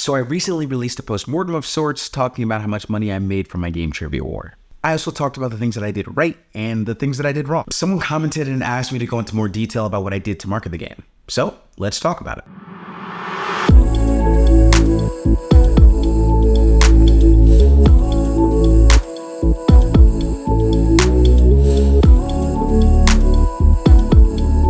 So I recently released a postmortem of sorts talking about how much money I made from my game trivia war. I also talked about the things that I did right and the things that I did wrong. Someone commented and asked me to go into more detail about what I did to market the game. So let's talk about it.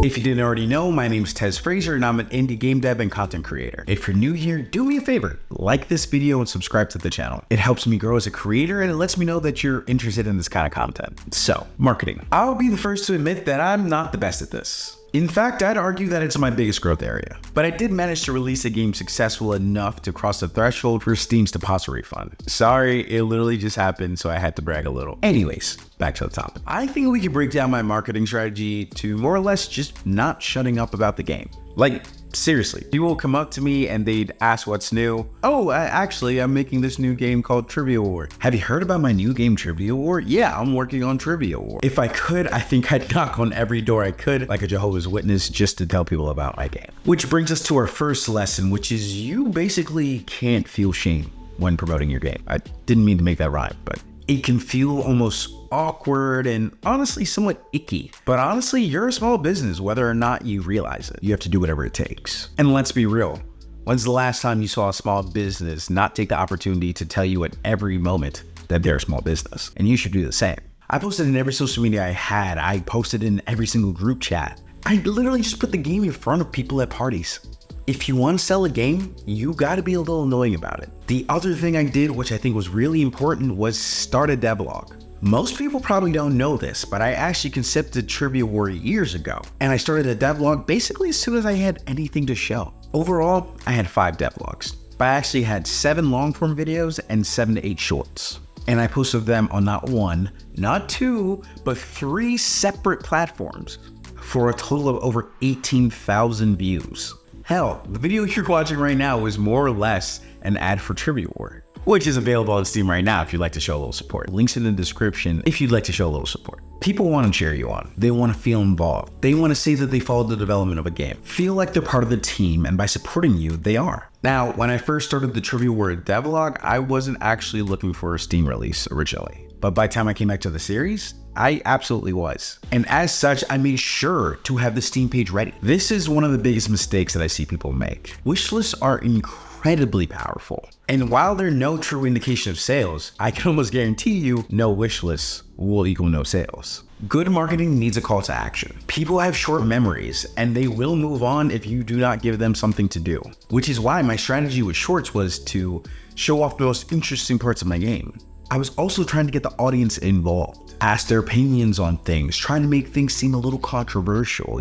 If you didn't already know, my name is Tez Fraser and I'm an indie game dev and content creator. If you're new here, do me a favor, like this video and subscribe to the channel. It helps me grow as a creator and it lets me know that you're interested in this kind of content. So, marketing. I'll be the first to admit that I'm not the best at this. In fact, I'd argue that it's my biggest growth area. But I did manage to release a game successful enough to cross the threshold for Steam's deposit refund. Sorry, it literally just happened, so I had to brag a little. Anyways, back to the topic. I think we could break down my marketing strategy to more or less just not shutting up about the game. Like, seriously, people will come up to me and they'd ask what's new. Oh, actually, I'm making this new game called Trivia War. Have you heard about my new game Trivia War? Yeah, I'm working on Trivia War. If I could, I think I'd knock on every door I could, like a Jehovah's Witness, just to tell people about my game. Which brings us to our first lesson, which is you basically can't feel shame when promoting your game. I didn't mean to make that rhyme, but it can feel almost awkward and honestly somewhat icky. But honestly, you're a small business, whether or not you realize it. You have to do whatever it takes. And let's be real. When's the last time you saw a small business not take the opportunity to tell you at every moment that they're a small business? And you should do the same. I posted in every social media I had. I posted in every single group chat. I literally just put the game in front of people at parties. If you want to sell a game, you got to be a little annoying about it. The other thing I did, which I think was really important, was start a devlog. Most people probably don't know this, but I actually concepted Trivia War years ago, and I started a devlog basically as soon as I had anything to show. Overall, I had 5 devlogs, but I actually had 7 long-form videos and 7 to 8 shorts. And I posted them on not 1, not 2, but 3 separate platforms for a total of over 18,000 views. Hell, the video you're watching right now was more or less an ad for Trivia War, which is available on Steam right now if you'd like to show a little support. Links in the description if you'd like to show a little support. People want to cheer you on. They want to feel involved. They want to say that they followed the development of a game. Feel like they're part of the team, and by supporting you, they are. Now, when I first started the Trivia War devlog, I wasn't actually looking for a Steam release originally. But by the time I came back to the series, I absolutely was. And as such, I made sure to have the Steam page ready. This is one of the biggest mistakes that I see people make. Wishlists are incredibly powerful. And while they're no true indication of sales, I can almost guarantee you no wishlists will equal no sales. Good marketing needs a call to action. People have short memories and they will move on if you do not give them something to do. Which is why my strategy with shorts was to show off the most interesting parts of my game. I was also trying to get the audience involved, ask their opinions on things, trying to make things seem a little controversial,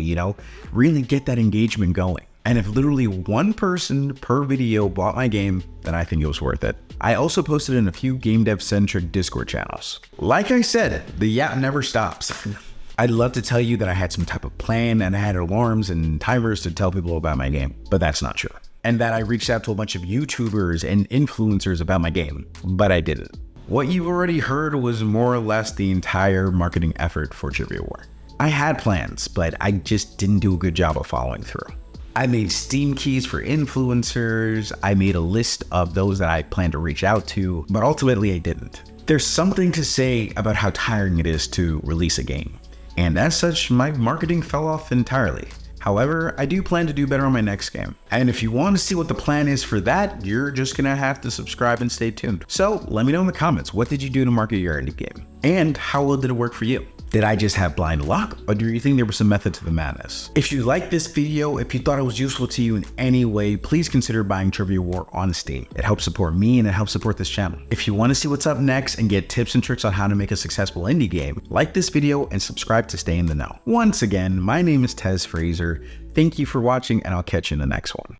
really get that engagement going. And if literally 1 person per video bought my game, then I think it was worth it. I also posted in a few game dev centric Discord channels. Like I said, the yap never stops. I'd love to tell you that I had some type of plan and I had alarms and timers to tell people about my game, but that's not true. And that I reached out to a bunch of YouTubers and influencers about my game, but I didn't. What you've already heard was more or less the entire marketing effort for Trivia War. I had plans, but I just didn't do a good job of following through. I made Steam keys for influencers, I made a list of those that I planned to reach out to, but ultimately I didn't. There's something to say about how tiring it is to release a game, and as such, my marketing fell off entirely. However, I do plan to do better on my next game. And if you want to see what the plan is for that, you're just gonna have to subscribe and stay tuned. So let me know in the comments, what did you do to market your indie game? And how well did it work for you? Did I just have blind luck, or do you think there was some method to the madness? If you liked this video, if you thought it was useful to you in any way, please consider buying Trivia War on Steam. It helps support me and it helps support this channel. If you want to see what's up next and get tips and tricks on how to make a successful indie game, like this video and subscribe to stay in the know. Once again, my name is Tez Fraser. Thank you for watching and I'll catch you in the next one.